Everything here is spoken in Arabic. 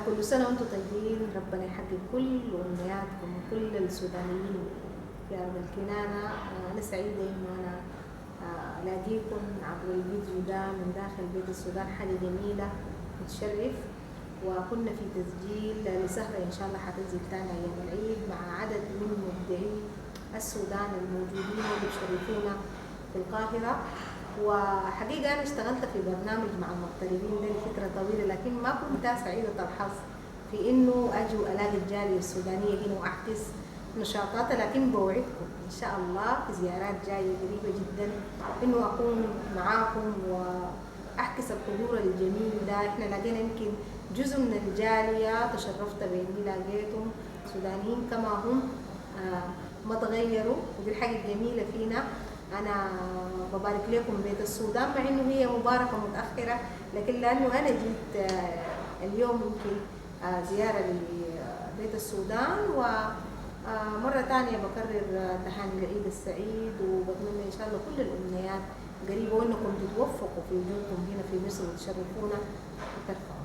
كل سنة وانتم طيبين، ربنا يحقق كل أمنياتكم وكل السودانيين في أرض الكنانة. أنا سعيدة إنه أنا ألاقيكم عبر الفيديو ده من داخل بيت السودان، حاجة جميلة بتشرف. وكنا في تسجيل لسهرة إن شاء الله حتنزل تاني أيام العيد مع عدد من مبدعي السودان الموجودين وبيشرفونا في القاهرة. وحقيقة أنا اشتغلت في برنامج مع المغتربين ده لفترة طويلة، لكن ما كنت سعيدة الحظ في إنه أجي وألاقي الجالية السودانية هنا وأحدث نشاطاتها. لكن بوعدكم إن شاء الله في زيارات جاية قريبة جدا إنه أكون معاكم وأحكس الحضور الجميل ده. إحنا لقينا يمكن جزء من الجالية، تشرفت بإني لقيتهم سودانيين كما هم ما تغيروا، ودي الحاجة الجميلة فينا. أنا ببارك لكم بيت السودان مع إنه هي مباركة متأخرة، لكن لأنه أنا جيت اليوم يمكن زيارة لبيت السودان، ومرة تانية بكرر تهاني العيد السعيد، وبتمنى إن شاء الله كل الأمنيات قريبة وإنكم تتوفقوا في وجودكم هنا في مصر وتشرفونا وترفعوا